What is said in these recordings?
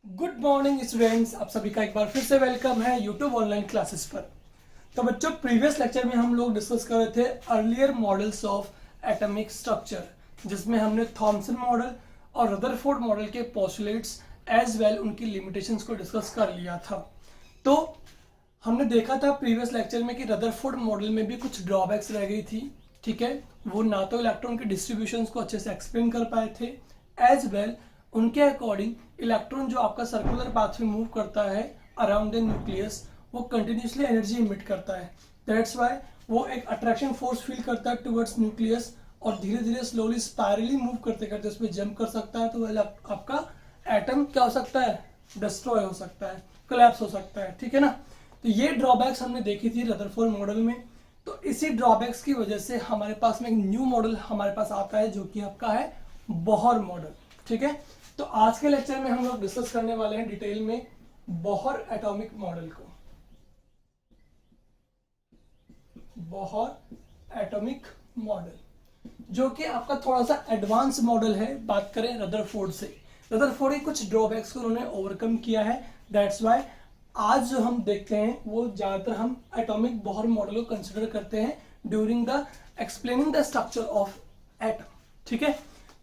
Good morning students, आप सभी का एक बार फिर से वेलकम है यूट्यूब ऑनलाइन क्लासेस पर। तो बच्चों, प्रीवियस लेक्चर में हम लोग डिस्कस कर रहे थे earlier models of atomic structure, जिसमें हमने थॉमसन मॉडल और रदरफोर्ड मॉडल के पोस्टुलेट्स एज वेल उनकी लिमिटेशंस को डिस्कस कर लिया था। तो हमने देखा था प्रीवियस लेक्चर में कि रदरफोर्ड मॉडल में भी कुछ ड्रॉबैक्स रह गई थी। ठीक है, वो ना तो इलेक्ट्रॉन के डिस्ट्रीब्यूशन को अच्छे से एक्सप्लेन कर पाए थे, एज वेल उनके अकॉर्डिंग इलेक्ट्रॉन जो आपका सर्कुलर पाथ में मूव करता है अराउंड द न्यूक्लियस, वो कंटिन्यूसली एनर्जी इमिट करता है। दैट्स व्हाई वो एक अट्रैक्शन फोर्स फील करता है टुवर्ड्स न्यूक्लियस और धीरे धीरे स्लोली स्पायरली मूव करते करते उस पर जंप कर सकता है। तो आपका एटम क्या हो सकता है, डिस्ट्रॉय हो सकता है, कोलैप्स हो सकता है। ठीक है ना। तो ये ड्रॉबैक्स हमने देखी थी रदरफोर्ड मॉडल में। तो इसी ड्रॉबैक्स की वजह से हमारे पास में एक न्यू मॉडल हमारे पास आता है जो कि आपका है बोहर मॉडल। ठीक है, तो आज के लेक्चर में हम लोग डिस्कस करने वाले हैं डिटेल में बोहर एटॉमिक मॉडल को। बोहर एटॉमिक मॉडल जो कि आपका थोड़ा सा एडवांस मॉडल है। बात करें रदरफोर्ड से, रदरफोर्ड के कुछ ड्रॉबैक्स को उन्होंने ओवरकम किया है। दैट्स व्हाई आज जो हम देखते हैं वो ज्यादातर हम एटॉमिक बोहर मॉडल को कंसिडर करते हैं during the explaining the structure of atom. ठीक है,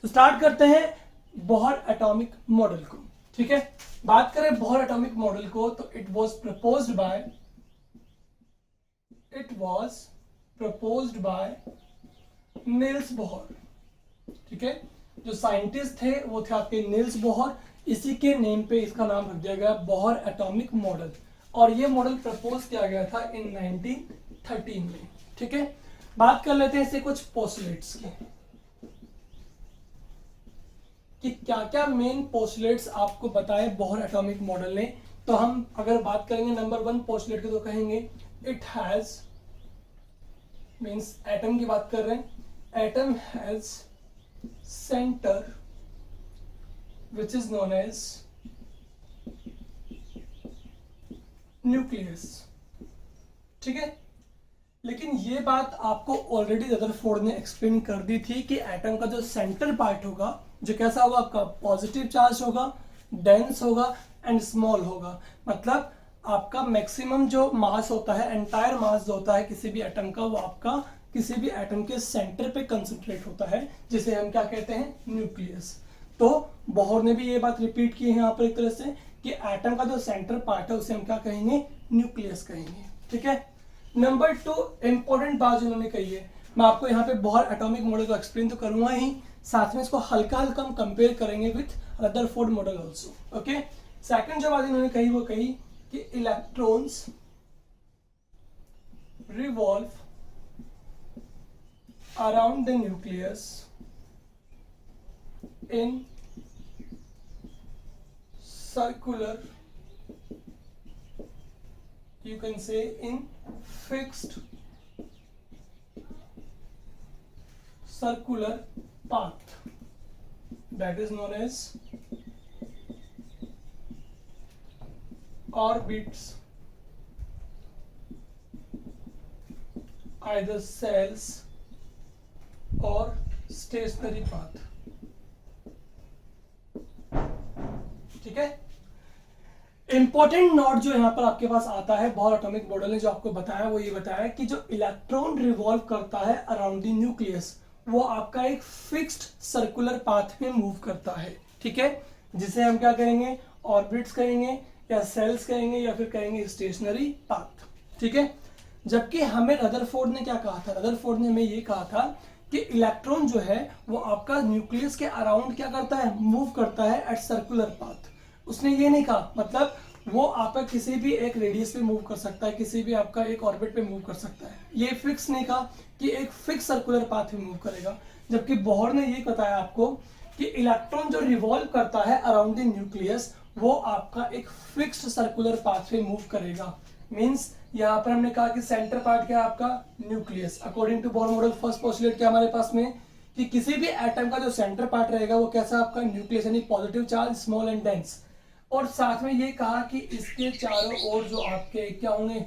तो स्टार्ट करते हैं बोहर एटॉमिक मॉडल को। ठीक है, बात करें बोहर एटॉमिक मॉडल को तो it was proposed by Niels Bohr. ठीक है, जो साइंटिस्ट थे वो थे आपके नील्स बोहर। इसी के नेम पे इसका नाम रख दिया गया बोहर एटॉमिक मॉडल, और ये मॉडल प्रपोज किया गया था इन 1913 में। ठीक है, बात कर लेते हैं इससे कुछ पोस्टुलेट्स की कि क्या क्या मेन पोस्टुलेट्स आपको बताए बोहर एटॉमिक मॉडल ने। तो हम अगर बात करेंगे नंबर 1 पोस्टुलेट की तो कहेंगे इट हैज, मींस एटम की बात कर रहे हैं, atom has centre which is known as nucleus. ठीक है, लेकिन ये बात आपको ऑलरेडी रदरफोर्ड ने एक्सप्लेन कर दी थी कि एटम का जो सेंटर पार्ट होगा जो कैसा होगा, आपका पॉजिटिव चार्ज होगा, डेंस होगा एंड स्मॉल होगा। मतलब आपका मैक्सिमम जो मास होता है, एंटायर मास जो होता है किसी भी एटम का, वो आपका किसी भी एटम के सेंटर पे कंसंट्रेट होता है, जिसे हम क्या कहते हैं, न्यूक्लियस। तो बोहर ने भी ये बात रिपीट की है यहाँ पर एक तरह से कि एटम का जो सेंटर पार्ट है उसे हम क्या कहेंगे, न्यूक्लियस कहेंगे। ठीक है, नंबर 2 इंपॉर्टेंट बात जो उन्होंने कही है, मैं आपको यहाँ पे बोहर एटॉमिक मॉडल को एक्सप्लेन तो करूंगा ही, साथ में इसको हल्का हल्का हम कंपेयर करेंगे with Rutherford model also. Okay, second जो बात इन्होंने कही वो कही कि electrons revolve around the nucleus in circular, you can say in fixed circular path that is known as orbits, either cells or stationary path। ठीक है, इंपॉर्टेंट नोट जो यहां पर आपके पास आता है बोहर एटॉमिक मॉडल ने जो आपको बताया वो ये बताया कि जो इलेक्ट्रॉन रिवॉल्व करता है अराउंड द न्यूक्लियस, वो आपका एक फिक्स्ड सर्कुलर पाथ में मूव करता है। ठीक है, जिसे हम क्या कहेंगे, ऑर्बिट्स कहेंगे या सेल्स कहेंगे या फिर कहेंगे स्टेशनरी पाथ। ठीक है, जबकि हमें रदरफोर्ड ने क्या कहा था, रदरफोर्ड ने हमें ये कहा था कि इलेक्ट्रॉन जो है वो आपका न्यूक्लियस के अराउंड क्या करता है, मूव करता है एट सर्कुलर पाथ। उसने ये नहीं कहा, मतलब वो आपका किसी भी एक रेडियस पे मूव कर सकता है, किसी भी आपका एक ऑर्बिट पे मूव कर सकता है। ये फिक्स नहीं कहा कि एक फिक्स सर्कुलर पाथ में मूव करेगा। जबकि बोहर ने ये बताया आपको कि इलेक्ट्रॉन जो रिवॉल्व करता है अराउंड द न्यूक्लियस, वो आपका एक फिक्स्ड सर्कुलर पाथ में मूव करेगा। मींस यहाँ पर हमने कहा कि सेंटर पार्ट क्या है आपका, nucleus. According to Bohr model first postulate क्या हमारे पास में कि किसी भी एटम का जो सेंटर पार्ट रहेगा वो कैसा आपका, न्यूक्लियस, यानी positive charge, small and dense. और साथ में ये कहा कि इसके चारों ओर जो आपके क्या होंगे,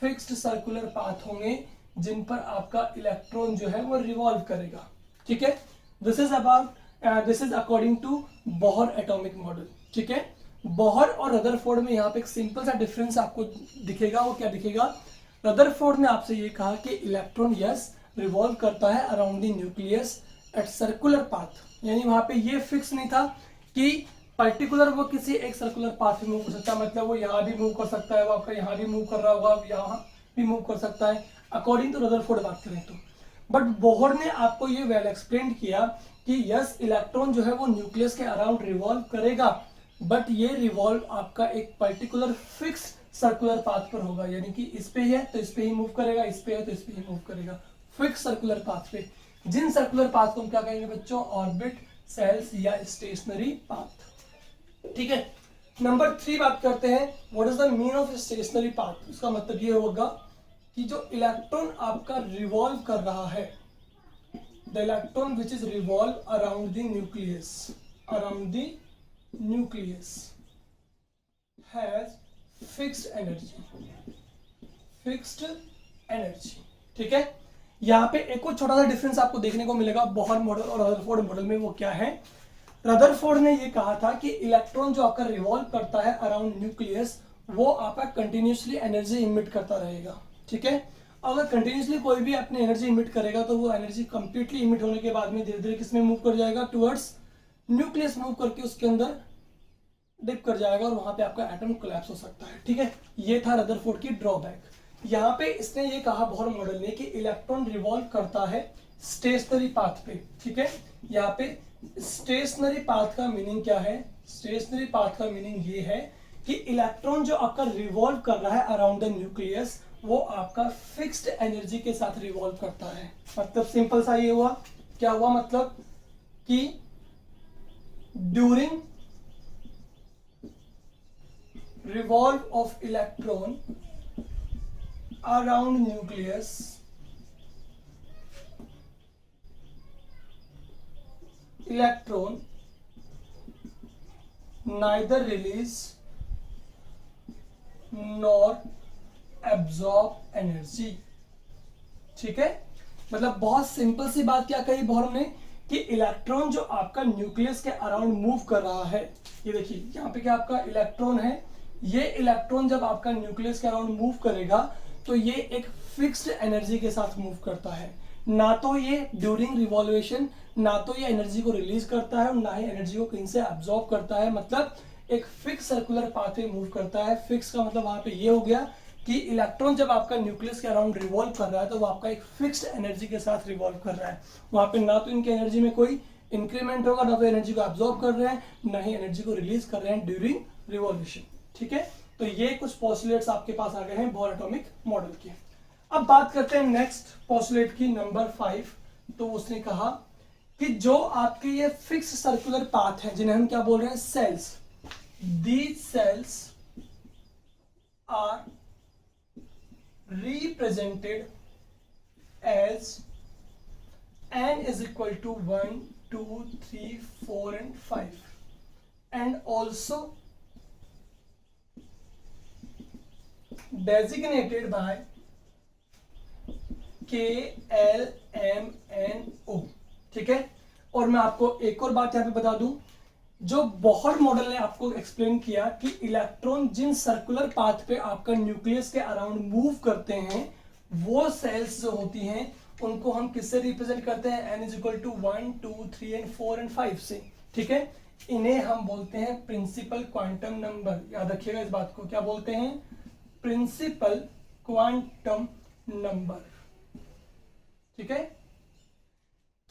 फिक्स्ड सर्कुलर पाथ होंगे जिन पर आपका इलेक्ट्रॉन जो है वो रिवॉल्व करेगा। ठीक है, this is according to Bohr atomic model. ठीक है, बोहर और रदरफोर्ड में यहाँ पे एक सिंपल सा डिफरेंस आपको दिखेगा। वो क्या दिखेगा? रदरफोर्ड ने आपसे ये कहा कि इलेक्ट्रॉन यस रिवॉल्व करता है around the nucleus eight circular path, यानी वहां पे ये फिक्स नहीं था कि पर्टिकुलर वो किसी एक सर्कुलर पाथ में मूव कर सकता है, मतलब वो यहाँ भी मूव कर सकता है, वो आपका यहाँ भी मूव कर रहा होगा, यहाँ भी मूव कर सकता है, अकॉर्डिंग टू रदरफोर्ड बात करें तो। बट बोहर ने आपको ये वेल एक्सप्लेन किया कि यस इलेक्ट्रॉन जो है वो न्यूक्लियस के अराउंड रिवॉल्व करेगा, बट ये रिवॉल्व आपका एक पर्टिकुलर फिक्स सर्कुलर पाथ पर होगा, यानी कि इस पे है तो इस पे ही मूव करेगा, इस पे है तो इस पे ही मूव करेगा, फिक्स सर्कुलर पाथ पे। जिन सर्कुलर पाथ को हम क्या कहेंगे बच्चों? ऑर्बिट, सेल्स या स्टेशनरी पाथ। ठीक है, नंबर 3 बात करते हैं, what is the mean of stationary path. इसका मतलब ये होगा कि जो इलेक्ट्रॉन आपका रिवॉल्व कर रहा है, the electron which is revolve around the nucleus has fixed energy. ठीक है, यहाँ पे एक और छोटा सा डिफरेंस आपको देखने को मिलेगा बोहर मॉडल और रदरफोर्ड मॉडल में। वो क्या है? रदरफोर्ड ने ये कहा था कि इलेक्ट्रॉन जो आपका रिवॉल्व करता है अराउंड न्यूक्लियस, वो आपका कंटिन्यूसली एनर्जी इमिट करता रहेगा। ठीक है, अगर कंटिन्यूसली कोई भी अपनी एनर्जी इमिट करेगा तो वो एनर्जी कंप्लीटली इमिट होने के बाद में धीरे धीरे किसमें मूव कर जाएगा? टुवर्ड्स न्यूक्लियस मूव करके उसके अंदर डिप कर जाएगा और वहां पे आपका एटम कोलैप्स हो सकता है। ठीक है, ये था रदरफोर्ड की ड्रॉबैक। यहाँ पे इसने ये कहा बोहर मॉडल ने कि इलेक्ट्रॉन रिवॉल्व करता है स्टेशनरी पाथ पे। ठीक है, यहाँ पे स्टेशनरी पाथ का मीनिंग क्या है? स्टेशनरी पाथ का मीनिंग ये है कि इलेक्ट्रॉन जो आपका रिवॉल्व कर रहा है अराउंड द न्यूक्लियस, वो आपका फिक्स्ड एनर्जी के साथ रिवॉल्व करता है। मतलब सिंपल सा ये हुआ, क्या हुआ मतलब कि during revolve of electron around nucleus, electron neither release nor absorb energy। ठीक है, मतलब बहुत सिंपल सी बात क्या कही बोहर ने कि इलेक्ट्रॉन जो आपका न्यूक्लियस के अराउंड मूव कर रहा है, ये देखिए यहाँ पे क्या आपका इलेक्ट्रॉन है, ये इलेक्ट्रॉन जब आपका न्यूक्लियस के अराउंड मूव करेगा तो ये एक फिक्स्ड एनर्जी के साथ मूव करता है। ना तो ये ड्यूरिंग रिवॉल्यूशन, ना तो ये एनर्जी को रिलीज करता है और ना ही एनर्जी को कहीं से एब्जॉर्ब करता है, मतलब एक फिक्स सर्कुलर पाथ पे मूव करता है। फिक्स का मतलब वहां पे ये हो गया कि इलेक्ट्रॉन जब आपका न्यूक्लियस के अराउंड रिवॉल्व कर रहा है तो वो आपका एक फिक्स्ड एनर्जी के साथ रिवॉल्व कर रहा है। वहां पे ना तो इनकी एनर्जी में कोई इंक्रीमेंट होगा, ना तो एनर्जी को एब्जॉर्ब कर रहे हैं, ना ही एनर्जी को रिलीज कर रहे हैं ड्यूरिंग रिवॉल्यूशन। ठीक है, तो ये कुछ पोस्टुलेट्स आपके पास आ गए हैं बोहर एटॉमिक मॉडल के। अब बात करते हैं नेक्स्ट पोस्टुलेट की, नंबर 5। तो उसने कहा कि जो आपके ये फिक्स सर्कुलर पाथ है, जिन्हें हम क्या बोल रहे हैं? Shells. These shells are represented as n is equal to 1, 2, 3, 4 and 5, and also designated by K, L, M, N, O। ठीक है, और मैं आपको एक और बात यहाँ पे बता दूं, जो बोहर मॉडल ने आपको एक्सप्लेन किया कि इलेक्ट्रॉन जिन सर्कुलर पाथ पे आपका न्यूक्लियस के अराउंड मूव करते हैं, वो सेल्स जो होती हैं उनको हम किससे रिप्रेजेंट करते हैं? n is equal to 1, 2, 3 and 4 and 5 से। ठीक है, इन्हें हम बोलते हैं प्रिंसिपल क्वांटम नंबर। याद रखिएगा इस बात को, क्या बोलते हैं? Principal quantum number. ठीक है,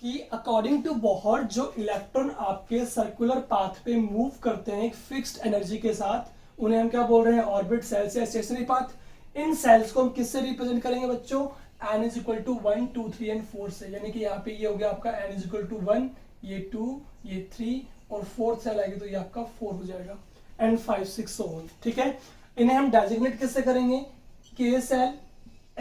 कि अकॉर्डिंग टू बोहर जो इलेक्ट्रॉन आपके सर्कुलर पाथ पे मूव करते हैं एक फिक्स्ड एनर्जी के साथ, उन्हें हम क्या बोल रहे हैं? ऑर्बिट, सेल्स या स्टेशनरी पाथ। इन सेल्स को हम किससे रिप्रेजेंट करेंगे बच्चों? n is equal to 1, 2, 3 and 4 से। यानी कि यहाँ पे ये हो गया आपका n इज इक्वल टू 1, ये 2, ये 3 और 4th सेल आएगी तो ये आपका 4 हो जाएगा, एंड 5, 6 so on। ठीक है, इन्हें हम डेजिग्नेट किससे करेंगे? K shell,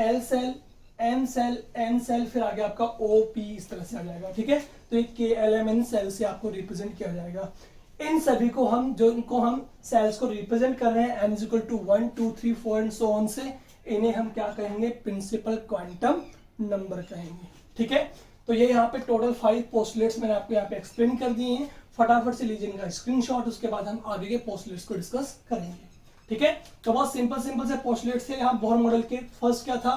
L shell, M shell, N shell, फिर आगे आपका O, P इस तरह से आ जाएगा। ठीक है, तो एक K, L, M, N shell से आपको रिप्रेजेंट किया जाएगा। इन सभी को हम जो इनको हम सेल्स को रिप्रेजेंट कर रहे हैं n is equal to 1, 2, 3, 4 and so on से, इन्हें हम क्या कहेंगे? प्रिंसिपल क्वांटम नंबर कहेंगे। ठीक है, तो ये यहाँ पे टोटल 5 पोस्टुलेट्स मैंने आपको यहाँ पे एक्सप्लेन कर दिए हैं। फटाफट से लीजिए इनका स्क्रीनशॉट, उसके बाद हम आगे के पोस्टुलेट्स को डिस्कस करेंगे। ठीक है, तो बहुत सिंपल सिंपल से पोस्टुलेट्स थे यहाँ बोहर मॉडल के। फर्स्ट क्या था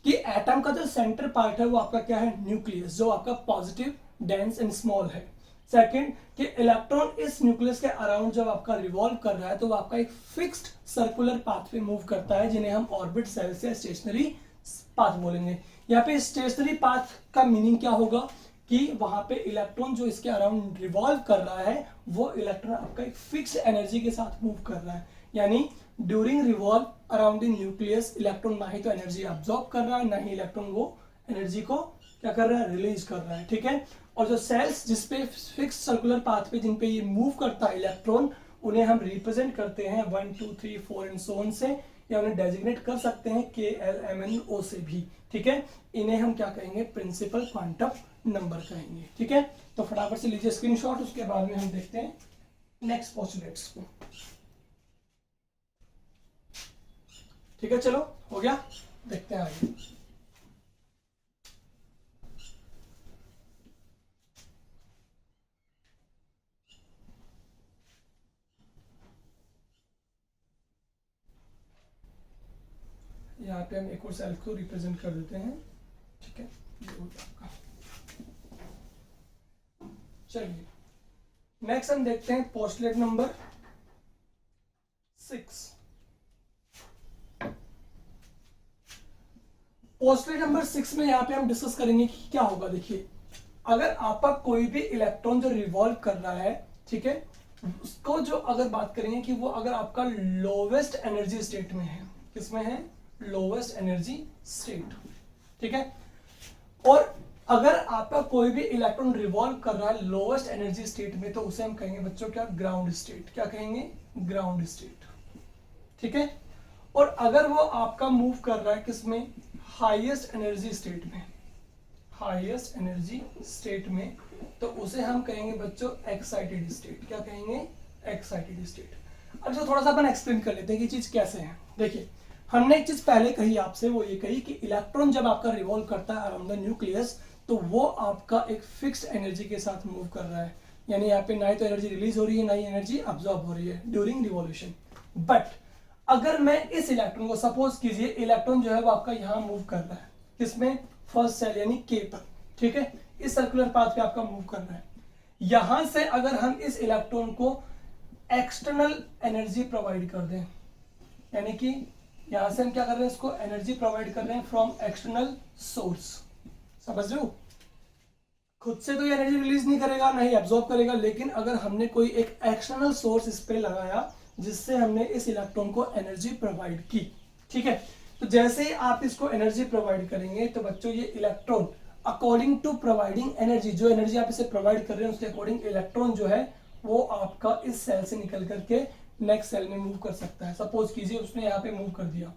कि एटम का जो सेंटर पार्ट है वो आपका क्या है, न्यूक्लियस, जो आपका पॉजिटिव, डेंस एंड स्मॉल है। सेकंड कि इलेक्ट्रॉन इस न्यूक्लियस के अराउंड जब आपका रिवॉल्व कर रहा है तो वो आपका एक फिक्स्ड सर्कुलर पाथ पे मूव करता है, जिन्हें हम ऑर्बिट सेल्स या स्टेशनरी पाथ बोलेंगे। यहाँ पे स्टेशनरी पाथ का मीनिंग क्या होगा कि वहां पे इलेक्ट्रॉन जो इसके अराउंड रिवॉल्व कर रहा है वो इलेक्ट्रॉन आपका एक फिक्स्ड एनर्जी के साथ मूव कर रहा है, यानी during revolve around the nucleus electron ना ही तो एनर्जी अब्सॉर्ब कर रहा है, ना ही इलेक्ट्रॉन वो एनर्जी को क्या कर रहा है, रिलीज कर रहा है। ठीक है, और जो सेल्स जिसपे फिक्स सर्कुलर पाथ पे जिन पे ये मूव करता है इलेक्ट्रॉन, उन्हें हम रिप्रेजेंट करते हैं 1 2 3 4 एंड सो ऑन से, या उन्हें डेजिग्नेट कर सकते हैं KLMNO से भी। ठीक है, इन्हें हम क्या कहेंगे, प्रिंसिपल क्वांटम नंबर कहेंगे। ठीक है, तो फटाफट से लीजिए स्क्रीनशॉट, उसके बाद में हम देखते हैं नेक्स्ट पोस्टुलेट्स को। ठीक है, चलो हो गया, देखते हैं आगे। यहाँ पे हम एक और सेल को रिप्रेजेंट कर देते हैं। ठीक है, ये हो गया आपका। चलिए नेक्स्ट हम देखते हैं पोस्टुलेट नंबर 6। पोस्टुलेट नंबर 6 में यहाँ पे हम डिस्कस करेंगे कि क्या होगा। देखिए, अगर आपका कोई भी इलेक्ट्रॉन जो रिवॉल्व कर रहा है, ठीक है, उसको जो अगर बात करेंगे कि वो अगर आपका लोवेस्ट एनर्जी स्टेट में है, किसमें है, लोवेस्ट एनर्जी स्टेट। ठीक है, और अगर आपका कोई भी इलेक्ट्रॉन रिवॉल्व कर रहा है लोवेस्ट एनर्जी स्टेट में, तो उसे हम कहेंगे बच्चों क्या, ग्राउंड स्टेट। क्या कहेंगे, ग्राउंड स्टेट। ठीक है, और अगर वो आपका मूव कर रहा है किसमें, हाईएस्ट एनर्जी स्टेट में, हाईएस्ट एनर्जी स्टेट में, तो उसे हम कहेंगे बच्चों एक्साइटेड स्टेट। क्या कहेंगे, एक्साइटेड स्टेट। अब जो थोड़ा सा अपन एक्सप्लेन कर लेते हैं कि चीज कैसे है। देखिए, हमने एक चीज पहले कही आपसे, वो ये कही कि इलेक्ट्रॉन जब आपका रिवॉल्व करता है अराउंड द न्यूक्लियस, तो वो आपका एक फिक्स्ड एनर्जी के साथ मूव कर रहा है, यानी यहाँ पे ना ही तो एनर्जी रिलीज हो रही है, ना ही एनर्जी अब्सॉर्ब हो रही है ड्यूरिंग रिवॉल्यूशन। बट अगर मैं इस इलेक्ट्रॉन को, सपोज कीजिए इलेक्ट्रॉन जो है वो आपका यहाँ मूव कर रहा है, किसमें, फर्स्ट सेल यानी K पर। ठीक है, इस सर्कुलर पाथ पे आपका मूव कर रहा है। यहां से अगर हम इस इलेक्ट्रॉन को एक्सटर्नल एनर्जी प्रोवाइड कर दें, यानी कि यहां से हम क्या कर रहे हैं, इसको एनर्जी प्रोवाइड कर रहे हैं फ्रॉम एक्सटर्नल सोर्स। समझ रहे हो, खुद से तो ये एनर्जी रिलीज नहीं करेगा, ना ही एब्जॉर्ब करेगा, लेकिन अगर हमने कोई एक एक्सटर्नल सोर्स इस पे लगाया जिससे हमने इस इलेक्ट्रॉन को एनर्जी प्रोवाइड की। ठीक है, तो जैसे ही आप इसको एनर्जी प्रोवाइड करेंगे तो बच्चों ये electron according to providing energy, जो एनर्जी आप इसे प्रोवाइड कर रहे हैं उसके अकॉर्डिंग इलेक्ट्रॉन जो है वो आपका इस सेल से निकल करके नेक्स्ट सेल में मूव कर सकता है। सपोज कीजिए उसने यहाँ पे मूव कर दिया।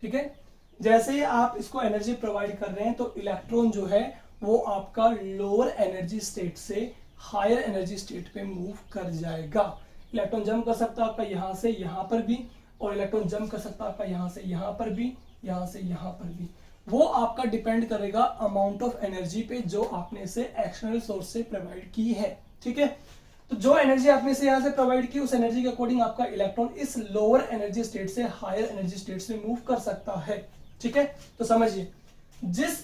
ठीक है, जैसे ही आप इसको एनर्जी प्रोवाइड कर रहे हैं तो इलेक्ट्रॉन जो है वो आपका लोअर एनर्जी स्टेट से हायर एनर्जी स्टेट पे मूव कर जाएगा। इलेक्ट्रॉन जंप कर सकता है आपका यहाँ से यहाँ पर भी, और इलेक्ट्रॉन जंप कर सकता है आपका यहाँ से यहाँ पर भी, यहाँ से यहाँ पर भी। वो आपका डिपेंड करेगा अमाउंट ऑफ एनर्जी पे जो आपने इसे एक्सटर्नल सोर्स से प्रोवाइड की है। ठीक है, तो जो एनर्जी आपने इसे यहाँ से प्रोवाइड की, उस एनर्जी के अकॉर्डिंग आपका इलेक्ट्रॉन इस लोअर एनर्जी स्टेट से हायर एनर्जी स्टेट से मूव कर सकता है। ठीक है, तो समझिए, जिस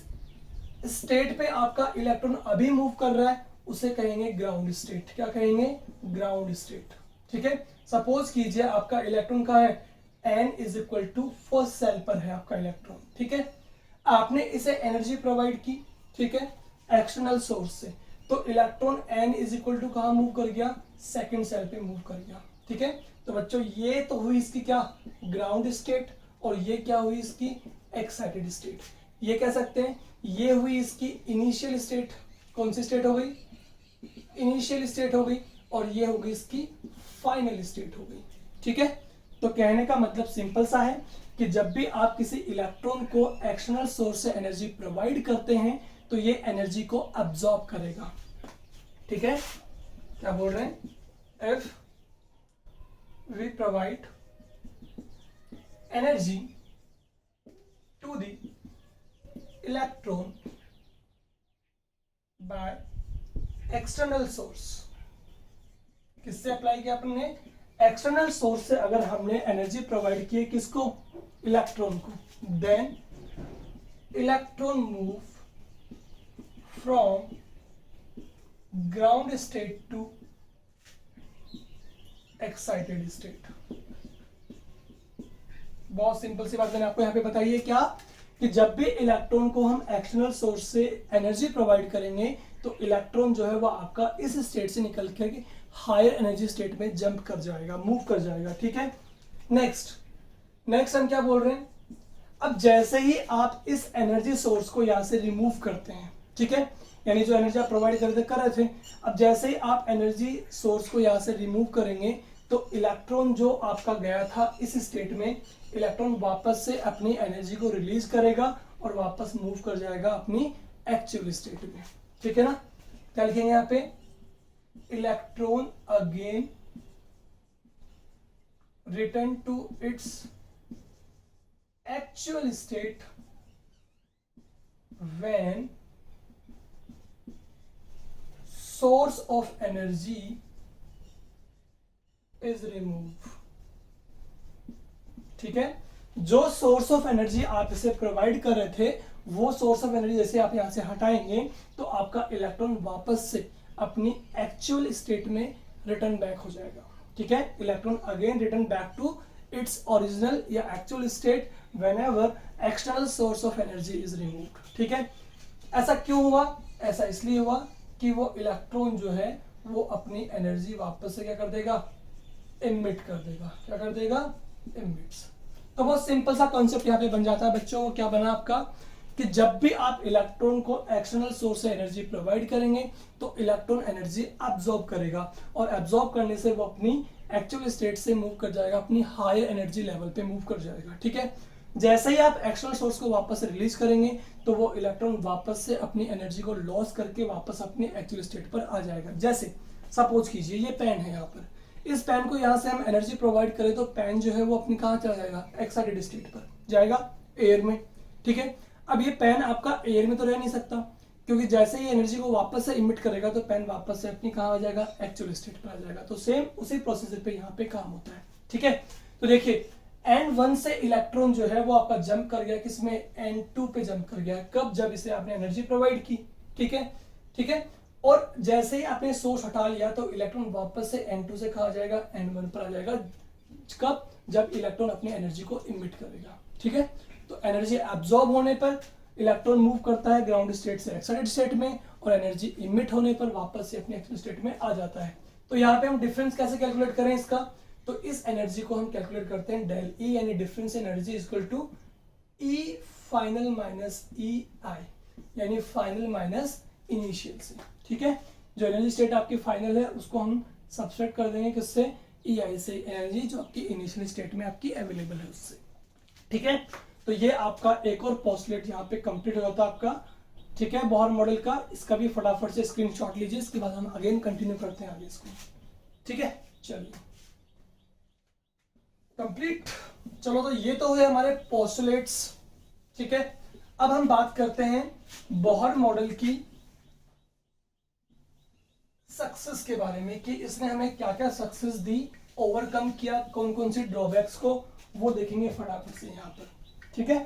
स्टेट पे आपका इलेक्ट्रॉन अभी मूव कर रहा है उसे कहेंगे ग्राउंड स्टेट। क्या कहेंगे, ग्राउंड स्टेट। ठीक है, सपोज कीजिए आपका इलेक्ट्रॉन कहाँ है, n is equal to first shell पर है आपका इलेक्ट्रॉन। ठीक है, आपने इसे एनर्जी प्रोवाइड की, ठीक है, एक्सटर्नल सोर्स से, तो electron n is equal to कहाँ मूव कर गया, सेकंड सेल पे मूव कर गया। ठीक है, तो बच्चों ये तो हुई इसकी क्या, ग्राउंड स्टेट, और ये क्या हुई इसकी एक्साइटेड स्टेट। ये कह सकते हैं ये हुई इसकी इनिशियल स्टेट। कौन सी स्टेट हो गई, इनिशियल स्टेट हो गई, और ये हो गई इसकी फाइनल स्टेट हो गई। ठीक है, तो कहने का मतलब सिंपल सा है कि जब भी आप किसी इलेक्ट्रॉन को एक्सटर्नल सोर्स से एनर्जी प्रोवाइड करते हैं तो ये एनर्जी को अब्सॉर्ब करेगा। ठीक है, क्या बोल रहे हैं, if we provide energy to the electron by external source. किससे अप्लाई किया अपने? एक्सटर्नल सोर्स से अगर हमने एनर्जी प्रोवाइड की है किसको? इलेक्ट्रॉन को, then electron move from ground state to excited state. बहुत सिंपल सी बात मैंने आपको यहाँ पे बताई है, क्या कि जब भी इलेक्ट्रॉन को हम एक्सटर्नल सोर्स से एनर्जी प्रोवाइड करेंगे तो इलेक्ट्रॉन जो है वो आपका इस स्टेट से निकल के हायर एनर्जी स्टेट में जंप कर जाएगा, मूव कर जाएगा। ठीक है, नेक्स्ट हम क्या बोल रहे हैं? अब जैसे ही आप इस एनर्जी सोर्स को यहाँ से रिमूव करते हैं, ठीक है, यानी जो एनर्जी आप प्रोवाइड कर रहे थे, अब जैसे ही आप एनर्जी सोर्स को यहाँ से रिमूव करेंगे तो इलेक्ट्रॉन जो आपका गया था इस स्टेट में, इलेक्ट्रॉन वापस से अपनी एनर्जी को रिलीज करेगा और वापस मूव कर जाएगा अपनी एक्चुअल स्टेट में। ठीक है ना? क्या लिखेंगे यहाँ पे? Electron again return to its actual state when source of energy is remove. ठीक है, जो सोर्स ऑफ एनर्जी आप इसे प्रोवाइड कर रहे थे वो सोर्स ऑफ एनर्जी जैसे आप यहां से हटाएंगे तो आपका इलेक्ट्रॉन वापस से अपनी एक्चुअल स्टेट में रिटर्न बैक हो जाएगा। ठीक है, electron again return back to its original या actual state whenever external source of energy is removed. ठीक है, ऐसा क्यों हुआ? ऐसा इसलिए हुआ कि वो इलेक्ट्रॉन जो है वो अपनी एनर्जी वापस से क्या कर देगा? इमिट कर देगा। क्या कर देगा? इमिट्स। तो बहुत सिंपल सा कॉन्सेप्ट यहाँ पे बन जाता है बच्चों। क्या बना आपका कि जब भी आप इलेक्ट्रॉन को एक्सटर्नल सोर्स से एनर्जी प्रोवाइड करेंगे तो इलेक्ट्रॉन एनर्जी अब्सॉर्ब करेगा और अब्सॉर्ब करने से वो अपनी एक्चुअल स्टेट से मूव कर जाएगा, अपनी हायर एनर्जी लेवल पे मूव कर जाएगा। ठीक है, जैसे ही आप एक्सटर्नल सोर्स को वापस रिलीज करेंगे तो वो इलेक्ट्रॉन वापस से अपनी एनर्जी को लॉस करके वापस अपनी एक्चुअल स्टेट पर आ जाएगा। जैसे सपोज कीजिए ये पेन है, यहाँ पर इस पेन को यहाँ से हम एनर्जी प्रोवाइड करें तो पेन जो है वो अपनी कहाँ चला जाएगा? एक्साइटेड स्टेट पर जाएगा, एयर में। ठीक है, अब ये पेन आपका एयर में तो रह नहीं सकता क्योंकि जैसे ही एनर्जी को वापस से इमिट करेगा तो पेन वापस से अपनी कहाँ आ जाएगा? एक्चुअल स्टेट पर आ जाएगा। तो सेम उसी प्रोसीजर पे यहाँ पे काम होता है। ठीक है, तो देखिए N1 से इलेक्ट्रॉन जो है वो आपका जंप कर गया किसमें? N2 पे जंप कर गया। कब? जब इसे आपने एनर्जी प्रोवाइड की। ठीक है, ठीक है, और जैसे ही आपने सोर्स हटा लिया तो इलेक्ट्रॉन वापस से N2 से कहा जाएगा? N1 पर आ जाएगा। कब? जब इलेक्ट्रॉन अपनी एनर्जी को इमिट करेगा। ठीक है, तो एनर्जी एब्जॉर्ब होने पर इलेक्ट्रॉन मूव करता है ग्राउंड स्टेट से एक्साइटेड स्टेट में और एनर्जी इमिट होने पर वापस से अपनी एक्चुअल स्टेट में आ जाता है। तो यहाँ पे हम डिफरेंस कैसे कैलकुलेट करें इसका? तो इस एनर्जी को हम कैलकुलेट करते हैं डेल ई, यानी difference energy equal to E final minus E I, यानी फाइनल माइनस इनिशियल से। ठीक है, जो एनर्जी स्टेट आपकी फाइनल है उसको हम सब्सट्रैक्ट कर देंगे किससे? ई आई से, एनर्जी जो आपकी इनिशियल स्टेट में आपकी अवेलेबल है उससे। ठीक है, तो ये आपका एक और पोस्टलेट यहाँ पे कंप्लीट हो जाता है आपका। ठीक है, बोहर मॉडल का। इसका भी फटाफट से स्क्रीनशॉट लीजिए, इसके बाद हम अगेन कंटिन्यू करते हैं आगे इसको। ठीक है, चलिए कंप्लीट। चलो, तो ये तो हुए हमारे पोस्टुलेट्स। ठीक है, अब हम बात करते हैं बोहर मॉडल की सक्सेस के बारे में कि इसने हमें क्या क्या सक्सेस दी, ओवरकम किया, कौन कौन सी ड्रॉबैक्स को, वो देखेंगे फटाफट से यहाँ पर। ठीक है,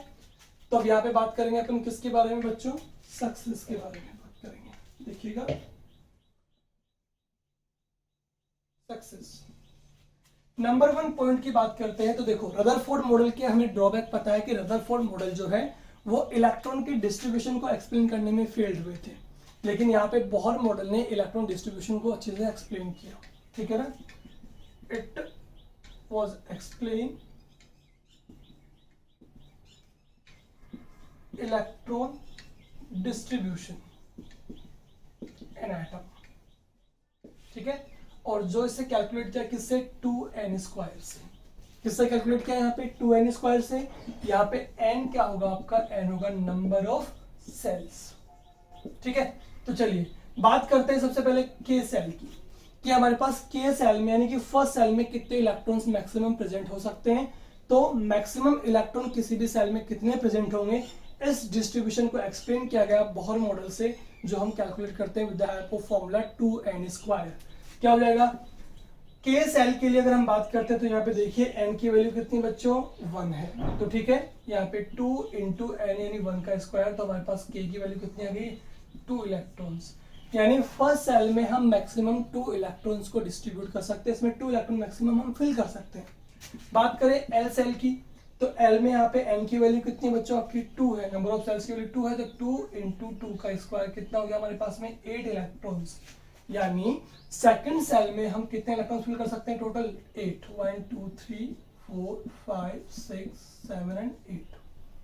तो अब यहाँ पे बात करेंगे अपन किसके बारे में बच्चों? सक्सेस के बारे में बात करेंगे। देखिएगा, सक्सेस नंबर 1 पॉइंट की बात करते हैं तो देखो रदरफोर्ड मॉडल के हमें ड्रॉबैक पता है कि रदरफोर्ड मॉडल जो है वो इलेक्ट्रॉन की डिस्ट्रीब्यूशन को एक्सप्लेन करने में फेल्ड हुए थे, लेकिन यहाँ पे बोहर मॉडल ने इलेक्ट्रॉन डिस्ट्रीब्यूशन को अच्छे से एक्सप्लेन किया। ठीक है ना? It was explain electron distribution in atom. ठीक है, और जो इसे कैलकुलेट किया किससे? 2n स्क्वायर से। किससे कैलकुलेट किया? यहाँ पे 2n स्क्वायर से। यहाँ पे n क्या होगा आपका? n होगा नंबर ऑफ सेल्स। ठीक है, तो चलिए बात करते हैं सबसे पहले k सेल की कि हमारे पास k सेल में यानी कि फर्स्ट सेल में कितने इलेक्ट्रॉन्स मैक्सिमम प्रेजेंट हो सकते हैं। तो मैक्सिमम इलेक्ट्रॉन किसी भी सेल में कितने प्रेजेंट होंगे, इस डिस्ट्रीब्यूशन को एक्सप्लेन किया गया बोहर मॉडल से जो हम कैलकुलेट करते हैं with the help of formula 2n²। क्या हो जाएगा, के सेल के लिए अगर हम बात करते हैं तो यहाँ पे देखिए n की वैल्यू कितनी बच्चों 1 है, तो ठीक है यहाँ पे 2 इंटू एन यानी 1 का स्क्वायर, तो हमारे पास k की वैल्यू कितनी आ गई 2 इलेक्ट्रॉन्स। यानी फर्स्ट सेल में हम मैक्सिमम 2 इलेक्ट्रॉन्स को डिस्ट्रीब्यूट कर सकते हैं, इसमें 2 इलेक्ट्रॉन मैक्सिमम हम फिल कर सकते हैं। बात करें एल सेल की, तो एल में यहाँ पे n की वैल्यू कितनी बच्चों आपकी 2 है, नंबर ऑफ सेल्स की वैल्यू 2 है, तो 2 इंटू 2 का स्क्वायर कितना हो गया हमारे पास में 8 इलेक्ट्रॉन्स। यानी सेकंड सेल में हम कितने इलेक्ट्रॉन्स फिल कर सकते हैं टोटल 8, 1 2 3 4 5 6 7 एंड 8,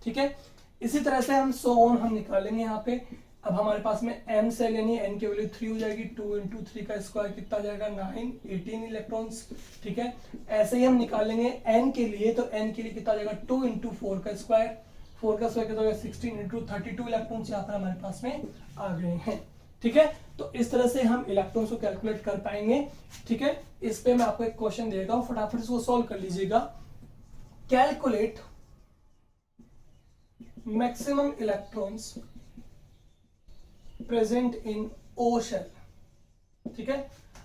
ठीक है। इसी तरह से हम सो ऑन हम निकालेंगे यहाँ पे। अब हमारे पास में m सेल यानी n की वैल्यू 3 हो जाएगी, 2 इंटू 3 का स्क्वायर कितना जाएगा 9 18 इलेक्ट्रॉन्स, ठीक है। ऐसे ही हम निकालेंगे n के लिए, तो n के लिए कितना जाएगा 2 इंटू 4 का स्क्वायर, 4 का स्क्वायर कितना होगा 16 इंटू 32 इलेक्ट्रॉन्स यहाँ पर हमारे पास में आ गए हैं, ठीक है। तो इस तरह से हम इलेक्ट्रॉन्स को कैलकुलेट कर पाएंगे, ठीक है। इस पे मैं आपको एक क्वेश्चन देगा, फटाफट इसको सॉल्व कर लीजिएगा। Calculate maximum electrons present in O shell, ठीक है।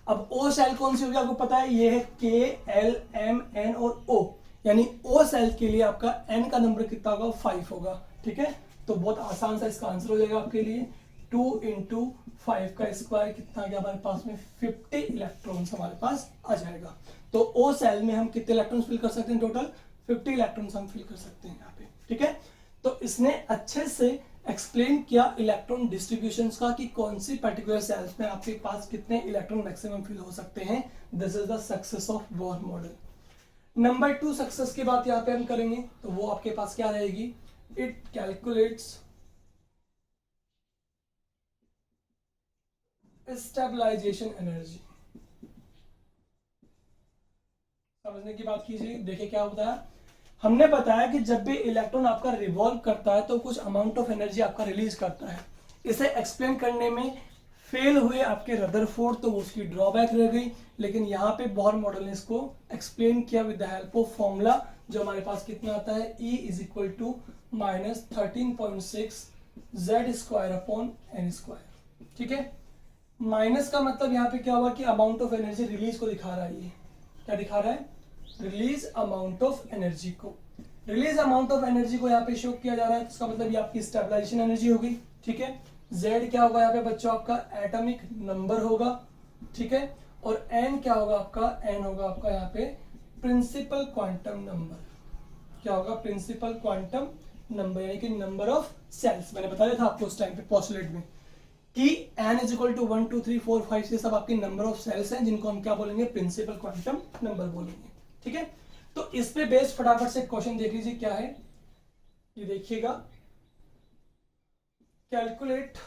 अब ओ शेल कौन सी होगी आपको पता है, ये है के एल एम एन और ओ, यानी ओ सेल के लिए आपका एन का नंबर कितना होगा 5 होगा, ठीक है। तो बहुत आसान सा इसका आंसर हो जाएगा आपके लिए, 2 इंटू 5 का स्क्वायर कितना आ गया हमारे पास में 50 इलेक्ट्रॉन्स हमारे पास आ जाएगा। तो ओ सेल में हम कितने इलेक्ट्रॉन्स फिल कर सकते हैं टोटल 50 इलेक्ट्रॉन्स हम फिल कर सकते हैं यहाँ पे, ठीक है। तो इसने अच्छे से एक्सप्लेन किया इलेक्ट्रॉन डिस्ट्रीब्यूशंस का कि कौन सी पर्टिकुलर सेल्स में आपके पास कितने इलेक्ट्रॉन मैक्सिमम फिल हो सकते हैं। This is the success of Bohr model. Number 2 success की बात यहाँ पे हम करेंगे, तो वो आपके पास क्या रहेगी, इट कैलकुलेट्स स्टेबलाइजेशन एनर्जी। समझने की बात कीजिए, देखिए क्या होता है। हमने बताया कि जब भी इलेक्ट्रॉन आपका रिवॉल्व करता है तो कुछ अमाउंट ऑफ एनर्जी आपका रिलीज करता है। इसे एक्सप्लेन करने में फेल हुए आपके रदरफोर्ड, तो उसकी ड्रॉबैक रह गई, लेकिन यहाँ पे बोर मॉडल ने इसको एक्सप्लेन किया with the help of formula, जो हमारे पास कितना आता है E is equal to -13.6 Z square upon n square, ठीक है। माइनस का मतलब यहाँ पे क्या हुआ कि अमाउंट ऑफ एनर्जी रिलीज को दिखा रहा है, ये क्या दिखा रहा है, रिलीज अमाउंट ऑफ एनर्जी को, रिलीज अमाउंट ऑफ एनर्जी को यहाँ पे शो किया जा रहा है, तो इसका मतलब ये आपकी स्टेबलाइजेशन एनर्जी होगी, ठीक है। Z क्या होगा यहाँ पे बच्चों आपका एटॉमिक नंबर होगा, ठीक है। और N क्या होगा आपका, N होगा आपका यहाँ पे प्रिंसिपल क्वांटम नंबर, क्या होगा प्रिंसिपल क्वांटम नंबर, यानी कि नंबर ऑफ सेल्स। मैंने बताया था आपको उस टाइम पे पोस्टुलेट में कि n इज इक्वल टू 1 2 3 4 5 ये सब आपके नंबर ऑफ सेल्स हैं, जिनको हम क्या बोलेंगे प्रिंसिपल क्वांटम नंबर बोलेंगे, ठीक है। तो इस पे बेस्ड फटाफट से क्वेश्चन देख लीजिए क्या है, ये देखिएगा। Calculate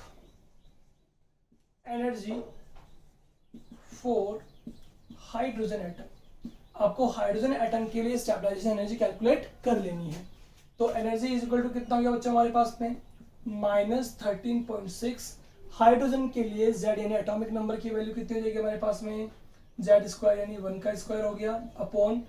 energy for hydrogen atom. आपको हाइड्रोजन एटम के लिए स्टेबलाइजेशन एनर्जी कैलकुलेट कर लेनी है। तो एनर्जी इज इक्वल टू कितना हो गया बच्चों हमारे पास में -13.6। हाइड्रोजन के लिए Z यानी एटॉमिक नंबर की वैल्यू कितनी हो जाएगी हमारे पास में, Z स्क्वायर यानी 1 का स्क्वायर हो गया, अपॉन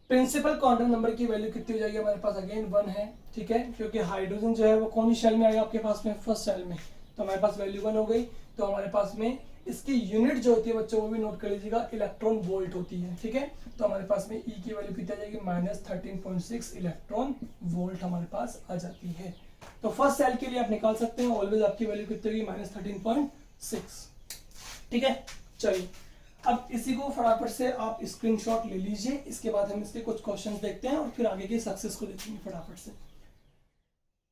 प्रिंसिपल क्वांटम नंबर की वैल्यू कितनी हो जाएगी हमारे पास, अगेन 1 है, ठीक है। क्योंकि हाइड्रोजन जो है वो कौन सी शेल में आएगा आपके पास में, फर्स्ट शेल में, तो हमारे पास वैल्यू 1 हो गई। तो हमारे पास में इसकी यूनिट जो होती है बच्चों वो भी नोट कर लीजिएगा, इलेक्ट्रॉन वोल्ट होती है, ठीक है। तो हमारे पास में E की वैल्यू कितनी आ जाएगी -13.6 इलेक्ट्रॉन वोल्ट हमारे पास आ जाती है। तो फर्स्ट सेल के लिए आप निकाल सकते हैं, ऑलवेज आपकी वैल्यू कितनी होगी -13.6, ठीक है। चलिए अब इसी को फटाफट से आप स्क्रीनशॉट ले लीजिए, इसके बाद हम इसके कुछ क्वेश्चंस देखते हैं और फिर आगे की सक्सेस को देखेंगे फटाफट से।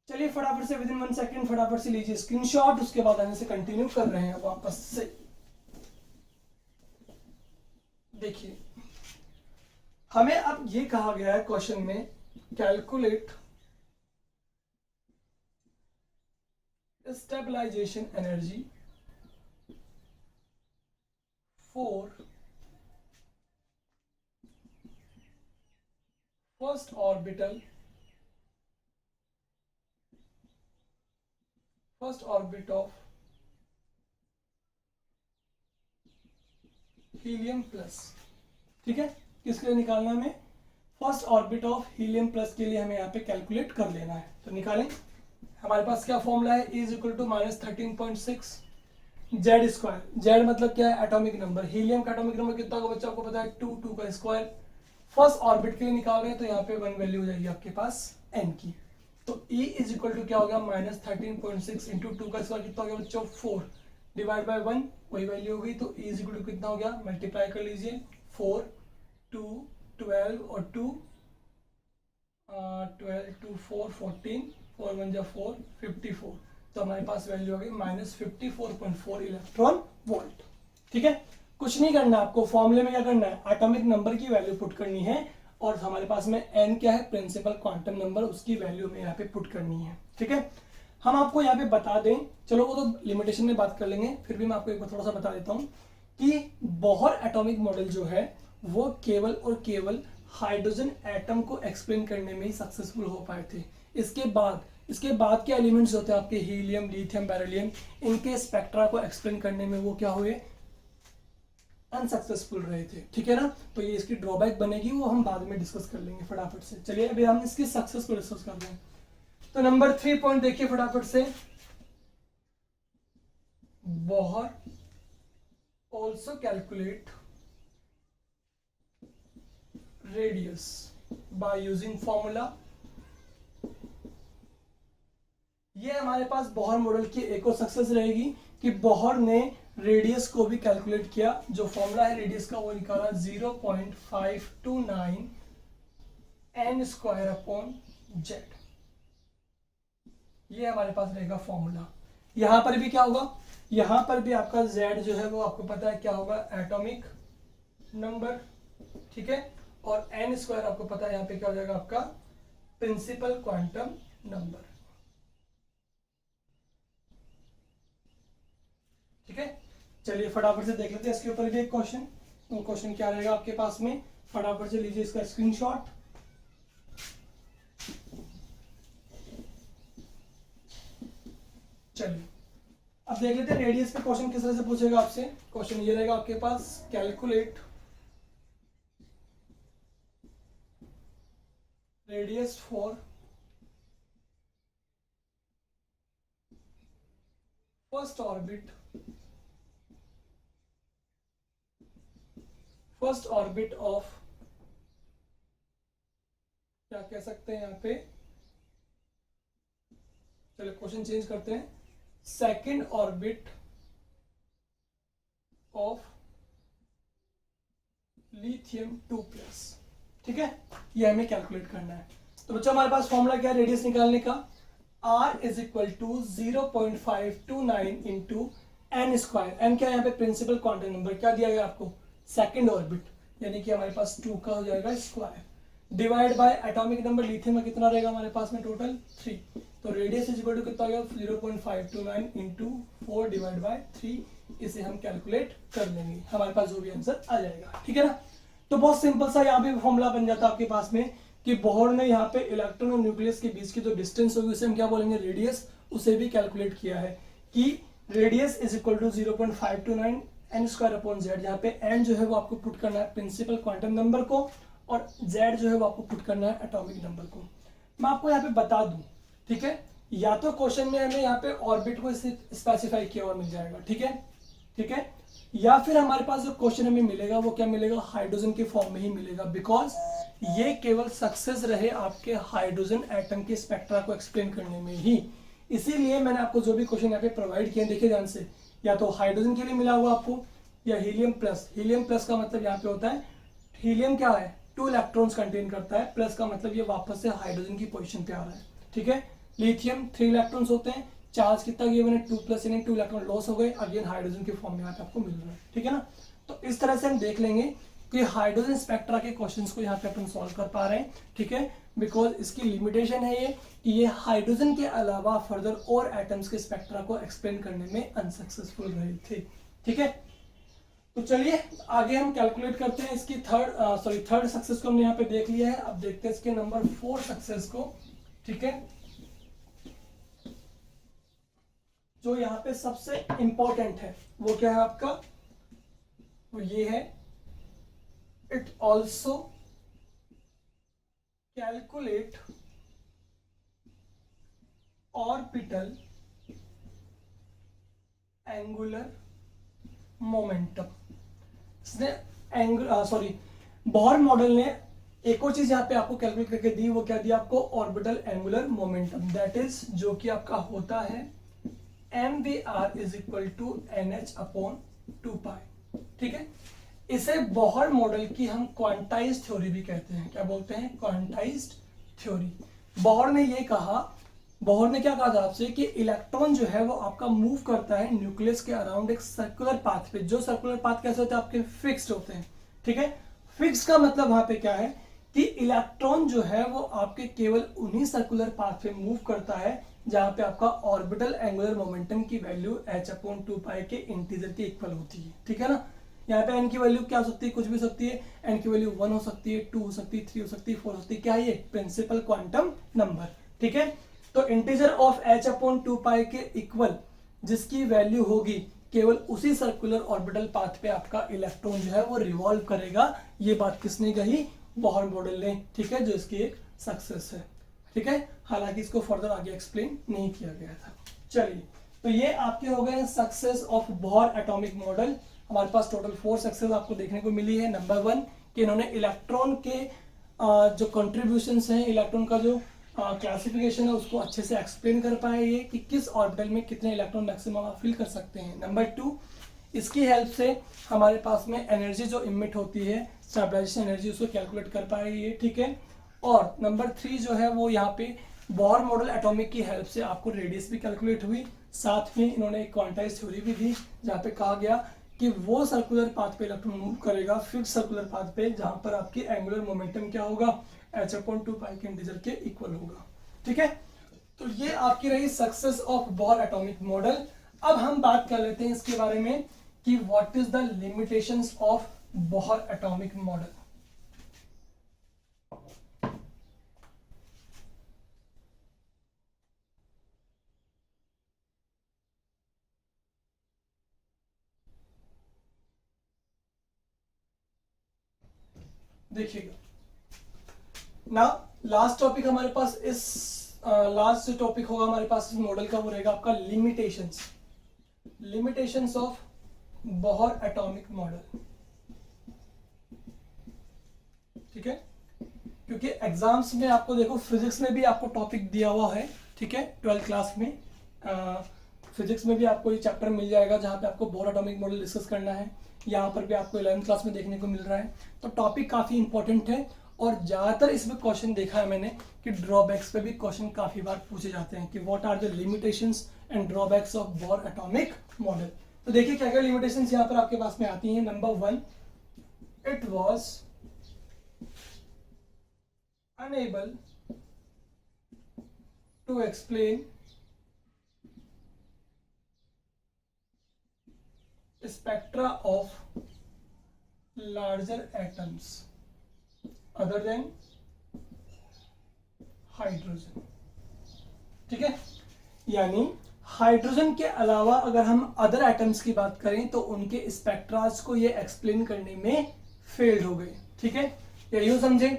चलिए फटाफट से विदिन 1 सेकंड फटाफट से लीजिए स्क्रीनशॉट, उसके बाद हम इसे कंटिन्यू कर रहे हैं वापस से। देखिए हमें अब ये कहा गया है क्वेश्चन में, calculate stabilization energy for first orbit of helium plus, ठीक है। किसके लिए निकालना है हमें, first orbit of helium plus के लिए हमें यहाँ पे कैलकुलेट कर लेना है। तो निकालें, हमारे पास क्या फॉर्मूला है, E is equal to -13.6, Z square, Z मतलब क्या है, एटॉमिक नंबर। हीलियम का एटॉमिक नंबर कितना होगा बच्चा, आपको पता है 2, 2 का स्क्वायर। फर्स्ट ऑर्बिट के लिए निकाल रहे हैं तो यहाँ पे 1 वैल्यू हो जाएगी आपके पास n की। तो E इज इक्वल टू क्या हो गया, -13.6 इंटू 2 का स्क्वायर कितना हो गया बच्चों, 4 डिवाइड बाय 1, वही वैल्यू हो गई। तो E इज इक्वल टू कितना हो गया, मल्टीप्लाई कर लीजिए, 4, 2, 12 और 2 12 2 4 14, 4 1 जा 4, 54। तो हमारे पास वैल्यू हो गई -54.4 इलेक्ट्रॉन वोल्ट। ठीक है, कुछ नहीं करना आपको, फॉर्मूले में क्या करना है, एटॉमिक नंबर की वैल्यू पुट करनी है और हमारे पास में n क्या है, प्रिंसिपल क्वांटम नंबर, उसकी वैल्यू में यहाँ पे पुट करनी है। ठीक है, हम आपको यहाँ पे बता दें, चलो वो तो लिमिटेशन में बात कर लेंगे, फिर भी मैं आपको एक बार थोड़ा सा बता देता हूँ कि बोहर एटॉमिक मॉडल जो है वो केवल और केवल हाइड्रोजन एटम को एक्सप्लेन करने में ही सक्सेसफुल हो पाए थे। इसके बाद के एलिमेंट्स होते हैं आपके हीलियम, लिथियम, बेरिलियम, इनके स्पेक्ट्रा को एक्सप्लेन करने में वो क्या हुए, अनसक्सेसफुल रहे थे। ठीक है ना, तो ये इसकी ड्रॉबैक बनेगी, वो हम बाद में डिस्कस कर लेंगे फटाफट से। चलिए अभी हम इसकी सक्सेस को डिस्कस करते हैं। तो नंबर 3 पॉइंट देखिए फटाफट से, Bohr also calculate radius by using formula. ये हमारे पास बोहर मॉडल की एक और सक्सेस रहेगी कि बोहर ने रेडियस को भी कैलकुलेट किया। जो फॉर्मूला है रेडियस का वो निकाला 0.529 n स्क्वायर अपॉन जेड। ये हमारे पास रहेगा फॉर्मूला। यहां पर भी क्या होगा, यहां पर भी आपका z जो है वो आपको पता है क्या होगा, एटॉमिक नंबर। ठीक है, और n स्क्वायर आपको पता है यहाँ पे क्या हो जाएगा आपका, प्रिंसिपल क्वांटम नंबर। ठीक है, चलिए फटाफट से देख लेते हैं इसके ऊपर भी एक क्वेश्चन। तो क्वेश्चन क्या रहेगा आपके पास में, फटाफट से लीजिए इसका स्क्रीनशॉट। चलिए अब देख लेते हैं रेडियस पे क्वेश्चन किस तरह से पूछेगा आपसे। क्वेश्चन ये रहेगा आपके पास, calculate radius for first orbit of, क्या कह सकते हैं यहाँ पे, चलिए क्वेश्चन चेंज करते हैं, सेकेंड ऑर्बिट ऑफ लिथियम 2+। ठीक है, ये हमें कैलकुलेट करना है। तो बच्चों हमारे पास फॉर्मूला क्या है रेडियस निकालने का, r is equal to 0.529 into N square. N क्या है यहाँ पे, प्रिंसिपल क्वांटम नंबर, क्या दिया गया आपको, सेकेंड ऑर्बिट, यानी कि हमारे पास 2 का हो जाएगा square, divide by atomic number lithium में कितना रहेगा हमारे पास में, टोटल 3। तो रेडियस इज इक्वल टू कितना हो गया, 0.529 इंटू 4 डिवाइड बाय 3। इसे हम कैलकुलेट कर लेंगे, हमारे पास जो भी आंसर आ जाएगा। ठीक है ना, तो बहुत सिंपल सा यहाँ पे फॉर्मूला बन जाता है आपके पास में कि बोहर ने यहाँ पे इलेक्ट्रॉन और न्यूक्लियस के बीच की जो डिस्टेंस होगी उसे हम क्या बोलेंगे, रेडियस, उसे भी कैलकुलेट किया है कि radius is equal to 0.529 n square upon Z. यहाँ पे n जो है वो आपको पुट करना है प्रिंसिपल क्वांटम नंबर को, और z जो है वो आपको पुट करना है एटॉमिक नंबर को। मैं आपको यहाँ पे बता दूं, ठीक है, या तो क्वेश्चन में हमें यहाँ पे ऑर्बिट को स्पेसिफाई किया हुआ मिल जाएगा। ठीक है, ठीक है, या फिर हमारे पास जो क्वेश्चन हमें मिलेगा वो क्या मिलेगा, हाइड्रोजन के फॉर्म में ही मिलेगा, बिकॉज ये केवल सक्सेस रहे आपके हाइड्रोजन एटम के स्पेक्ट्रा को एक्सप्लेन करने में ही। इसीलिए मैंने आपको जो भी क्वेश्चन यहाँ पे प्रोवाइड किए, देखिए ध्यान से, या तो हाइड्रोजन के लिए मिला हुआ आपको, या हीलियम प्लस। हीलियम प्लस का मतलब यहाँ पे होता है, हीलियम क्या है, 2 इलेक्ट्रॉन्स कंटेन करता है, प्लस का मतलब ये वापस से हाइड्रोजन की पोजीशन पे आ रहा है। ठीक है, लिथियम 3 इलेक्ट्रॉन्स होते हैं, चार्ज कितना गिवन है 2+, यानी 2 इलेक्ट्रॉन लॉस हो गए, अगेन हाइड्रोजन के फॉर्म में यहाँ पे आपको मिल रहा है। ठीक है ना, तो इस तरह से हम देख लेंगे कि हाइड्रोजन स्पेक्ट्रा के क्वेश्चंस को यहाँ पे अपन सॉल्व कर पा रहे हैं। ठीक है, बिकॉज इसकी लिमिटेशन है ये कि ये हाइड्रोजन के अलावा फर्दर और एटम्स के स्पेक्ट्रा को एक्सप्लेन करने में अनसक्सेसफुल रहे थे। ठीक है, तो चलिए आगे हम कैलकुलेट करते हैं इसकी थर्ड सक्सेस को हमने यहाँ पे देख लिया है। अब देखते हैं इसके नंबर 4 सक्सेस को। ठीक है, जो यहाँ पे सबसे इंपॉर्टेंट है वो क्या है आपका, वो ये है, it also calculate orbital angular momentum. इसने बोहर मॉडल ने एक और चीज यहाँ पे आपको कैलकुलेट करके दी, वो क्या दिया आपको, orbital angular momentum, that is जो कि आपका होता है mvr is equal to nh/2π। ठीक है, इसे बोहर मॉडल की हम क्वांटाइज्ड थ्योरी भी कहते हैं। क्या बोलते हैं, क्वांटाइज्ड थ्योरी। बोहर ने ये कहा, बोहर ने क्या कहा था आपसे कि इलेक्ट्रॉन जो है वो आपका मूव करता है न्यूक्लियस के अराउंड एक सर्कुलर पाथ पे। जो सर्कुलर पाथ कैसे होते हैं, आपके फिक्स्ड होते हैं। ठीक है, फिक्स का मतलब वहां पे क्या है कि इलेक्ट्रॉन जो है वो आपके केवल उन्हीं सर्कुलर पाथ पे मूव करता है जहां पे आपका ऑर्बिटल एंगुलर मोमेंटम की वैल्यू h/2π के इंटीजर के इक्वल होती है। ठीक है ना, यहाँ पे n की वैल्यू क्या हो सकती है, कुछ भी हो सकती है। n की वैल्यू 1 हो सकती है, 2 हो सकती है, 3 हो सकती है, 4 हो सकती है। क्या है ये, प्रिंसिपल क्वांटम नंबर। ठीक है, तो इंटीजर ऑफ h/2π के इक्वल जिसकी वैल्यू होगी, केवल उसी सर्कुलर ऑर्बिटल पाथ पे आपका इलेक्ट्रॉन जो है वो रिवॉल्व करेगा। ये बात किसने कही, बोहर मॉडल ने। ठीक है, जो इसकी एक सक्सेस है। ठीक है, हालांकि इसको फर्दर आगे एक्सप्लेन नहीं किया गया था। चलिए, तो ये आपके हो गए success of Bohr atomic model. हमारे पास टोटल 4 सक्सेस आपको देखने को मिली है। नंबर 1 कि इन्होंने इलेक्ट्रॉन के जो कंट्रीब्यूशंस हैं, इलेक्ट्रॉन का जो क्लासिफिकेशन है उसको अच्छे से एक्सप्लेन कर पाए, ये कि किस ऑर्बिटल में कितने इलेक्ट्रॉन मैक्सिमम आप फील कर सकते हैं। नंबर 2, इसकी हेल्प से हमारे पास में एनर्जी जो इमिट होती है, स्टेबलाइजेशन एनर्जी, उसको कैलकुलेट कर पाए ये। ठीक है, और नंबर 3 जो है वो यहाँ पे बोहर मॉडल एटॉमिक की हेल्प से आपको रेडियस भी कैलकुलेट हुई। साथ में इन्होंने एक क्वांटाइज थ्योरी भी दी जहाँ पे कहा गया कि वो सर्कुलर पाथ पे इलेक्ट्रॉन मूव करेगा फिक्स सर्कुलर पाथ पे, जहां पर आपकी एंगुलर मोमेंटम क्या होगा, h/2π के इंटीजर के इक्वल होगा। ठीक है, तो ये आपकी रही success of Bohr atomic model. अब हम बात कर लेते हैं इसके बारे में कि what is the limitations of Bohr atomic model. देखिएगा ना, लास्ट टॉपिक हमारे पास इस लास्ट टॉपिक होगा हमारे पास इस मॉडल का, वो रहेगा आपका limitations of Bohr atomic model. ठीक है, क्योंकि एग्जाम्स में आपको देखो फिजिक्स में भी आपको टॉपिक दिया हुआ है। ठीक है, 12th क्लास में फिजिक्स में भी आपको ये चैप्टर मिल जाएगा जहां पे आपको बोहर एटॉमिक मॉडल डिस्कस करना है। यहाँ पर भी आपको 11th क्लास में देखने को मिल रहा है। तो टॉपिक काफी इंपॉर्टेंट है और ज्यादातर इसमें क्वेश्चन देखा है मैंने कि ड्रॉबैक्स पे भी क्वेश्चन काफी बार पूछे जाते हैं कि what are the limitations and drawbacks of Bohr atomic model. तो देखिए क्या क्या लिमिटेशंस यहाँ पर आपके पास में आती हैं। Number 1, it was unable to explain spectra of larger atoms other than hydrogen. ठीक है, यानी हाइड्रोजन के अलावा अगर हम अदर एटम्स की बात करें तो उनके स्पेक्ट्रास को ये एक्सप्लेन करने में फेल्ड हो गए। ठीक है, या यूं समझे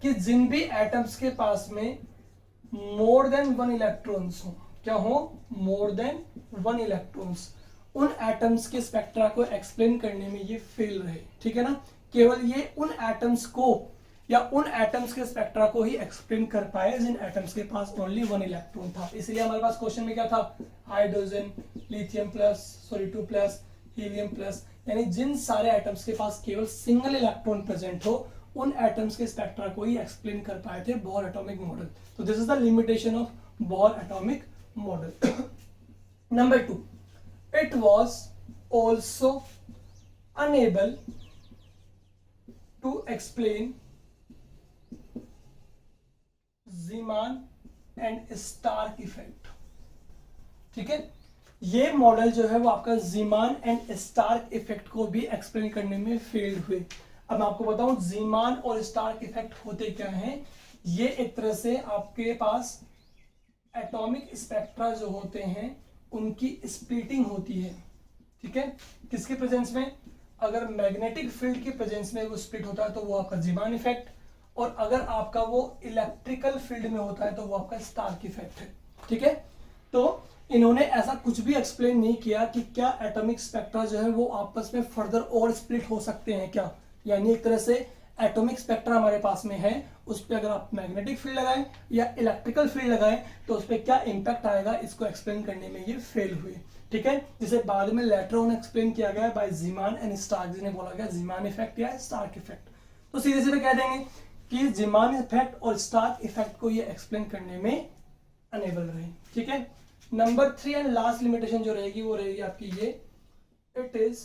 कि जिन भी एटम्स के पास में मोर देन 1 इलेक्ट्रॉन्स हो, क्या हो, मोर देन 1 इलेक्ट्रॉन्स, उन एटम्स के स्पेक्ट्रा को एक्सप्लेन करने में ये फेल रहे। ठीक है ना, केवल ये उन एटम्स को या उन एटम्स के स्पेक्ट्रा को ही एक्सप्लेन कर पाए जिन एटम्स के पास ओनली 1 इलेक्ट्रॉन था। इसलिए हमारे पास क्वेश्चन में क्या था, hydrogen, lithium plus, 2 plus, helium plus, यानी जिन सारे एटम्स के पास केवल सिंगल इलेक्ट्रॉन प्रेजेंट हो उन एटम्स के स्पेक्ट्रा को ही एक्सप्लेन कर पाए थे बोहर एटॉमिक मॉडल। तो this is the limitation of Bohr atomic model. Number 2, it was also unable to explain Zeeman and Stark effect. ठीक है, ये मॉडल जो है वो आपका ज़ीमान एंड स्टार्क इफेक्ट को भी एक्सप्लेन करने में फेल्ड हुए। अब मैं आपको बताऊं ज़ीमान और स्टार्क इफेक्ट होते क्या हैं। ये एक तरह से आपके पास एटॉमिक स्पेक्ट्रा जो होते हैं उनकी स्प्लिटिंग होती है। ठीक है, किसके प्रेजेंस में, अगर मैग्नेटिक फील्ड के प्रेजेंस में वो स्प्लिट होता है तो वो आपका ज़ीमान इफेक्ट, और अगर आपका वो इलेक्ट्रिकल फील्ड में होता है तो वो आपका स्टार्क इफेक्ट है। ठीक है, तो इन्होंने ऐसा कुछ भी एक्सप्लेन नहीं किया कि क्या एटॉमिक स्पेक्ट्रा जो है वो आपस में फर्दर और स्प्लिट हो सकते हैं क्या, यानी एक तरह से एटॉमिक स्पेक्ट्रा हमारे पास में है, उस पर अगर आप मैग्नेटिक फील्ड लगाएं या इलेक्ट्रिकल फील्ड लगाएं तो उस पर क्या इंपैक्ट आएगा, इसको एक्सप्लेन करने में ये फेल हुए। ठीक है, जिसे बाद में लेटर ऑन एक्सप्लेन किया गया बाय जीमान एंड स्टार्क, जिन्हें बोला गया जीमान इफेक्ट या स्टार्क इफेक्ट। तो सीधे सीधे कह देंगे कि जीमान इफेक्ट और स्टार्क इफेक्ट को ये एक्सप्लेन करने में अनेबल रहे। ठीक है, नंबर 3 एंड लास्ट लिमिटेशन जो रहेगी वो रहेगी आपकी ये, it is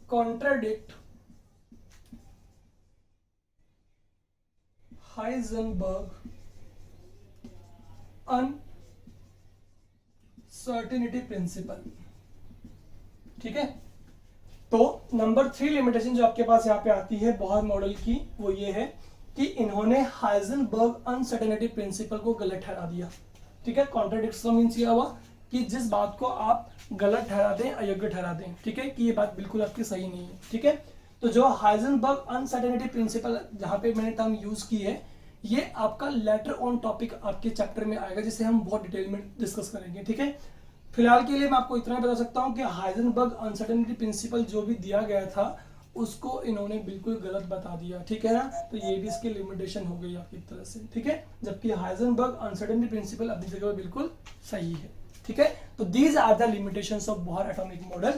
contradict Heisenberg uncertainty principle। ठीक है, तो नंबर 3 लिमिटेशन जो आपके पास यहाँ पे आती है बॉहर मॉडल की, वो ये है कि इन्होंने हाइजेनबर्ग अनसर्टेनिटी प्रिंसिपल को गलत ठहरा दिया। ठीक है, कॉन्ट्राडिक्ट का मीन्स यह हुआ कि जिस बात को आप गलत ठहरा दें, अयोग्य ठहरा दें, ठीक है, कि ये बात बिल्कुल आपकी सही नहीं है। ठीक है, तो जो हाइजेनबर्ग अनसर्टेनिटी प्रिंसिपल जहां पे मैंने टर्म यूज की है, ये आपका लेटर ऑन टॉपिक आपके चैप्टर में आएगा, जिसे हम बहुत डिटेल में डिस्कस करेंगे। ठीक है, फिलहाल के लिए मैं आपको इतना बता सकता हूं कि हाइजेनबर्ग अनसर्टेनिटी प्रिंसिपल जो भी दिया गया था उसको इन्होंने बिल्कुल गलत बता दिया। ठीक है ना, तो ये भी इसकी लिमिटेशन हो गई आपकी तरह से। ठीक है, जबकि हाइजेनबर्ग अनसर्टेनिटी प्रिंसिपल अपनी जगह बिल्कुल सही है। ठीक है, तो these are the limitations of Bohr atomic model,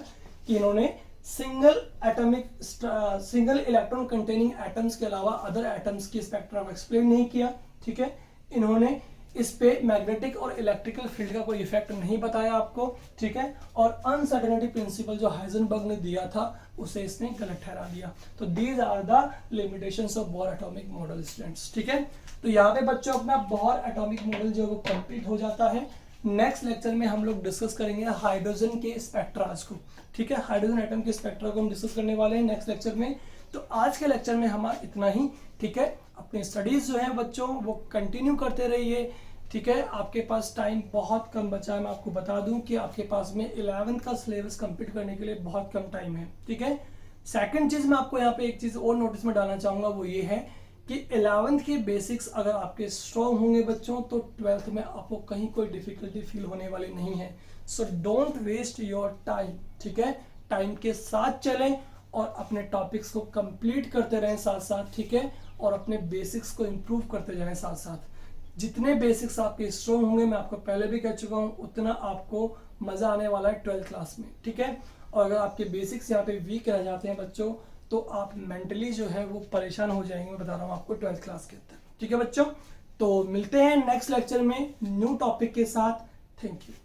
कि इन्होंने सिंगल इलेक्ट्रॉन कंटेनिंग एटम्स के अलावा अदर एटम्स की स्पेक्ट्रा को एक्सप्लेन नहीं किया। ठीक है, इन्होंने इस पे मैग्नेटिक और इलेक्ट्रिकल फील्ड का कोई इफेक्ट नहीं बताया आपको। ठीक है, और अनसर्टेनिटी प्रिंसिपल जो हाइजेनबर्ग ने दिया था उसे इसने गलत ठहरा दिया। तो these are the limitations of Bohr atomic model students. ठीक है, तो यहाँ पे बच्चों अपना बोहर एटॉमिक मॉडल जो है वो कंप्लीट हो जाता है। नेक्स्ट लेक्चर में हम लोग डिस्कस करेंगे हाइड्रोजन के स्पेक्ट्राज को। ठीक है, हाइड्रोजन एटम के स्पेक्ट्रा को हम डिस्कस करने वाले हैं नेक्स्ट लेक्चर में। तो आज के लेक्चर में हमारा इतना ही। ठीक है, अपनी स्टडीज जो है बच्चों वो कंटिन्यू करते रहिए। ठीक है, आपके पास टाइम बहुत कम बचा है। मैं आपको बता दूं कि आपके पास में 11th का सिलेबस कंप्लीट करने के लिए बहुत कम टाइम है। ठीक है, सेकंड चीज मैं आपको यहाँ पे एक चीज और नोटिस में डालना चाहूंगा, वो ये है कि 11th के बेसिक्स अगर आपके स्ट्रॉन्ग होंगे बच्चों तो 12th में आपको कहीं कोई डिफिकल्टी फील होने वाली नहीं है। So don't waste your time. ठीक है, टाइम के साथ चलें और अपने टॉपिक्स को कंप्लीट करते रहें साथ साथ। ठीक है, और अपने बेसिक्स को इंप्रूव करते जाएं साथ साथ। जितने बेसिक्स आपके स्ट्रॉन्ग होंगे, मैं आपको पहले भी कह चुका हूं, उतना आपको मजा आने वाला है 12th क्लास में। ठीक है, और अगर आपके बेसिक्स यहाँ पे वीक रह जाते हैं बच्चों तो आप मेंटली जो है वो परेशान हो जाएंगे, मैं बता रहा हूँ आपको 12th क्लास के अंदर। ठीक है बच्चों, तो मिलते हैं नेक्स्ट लेक्चर में न्यू टॉपिक के साथ। Thank you.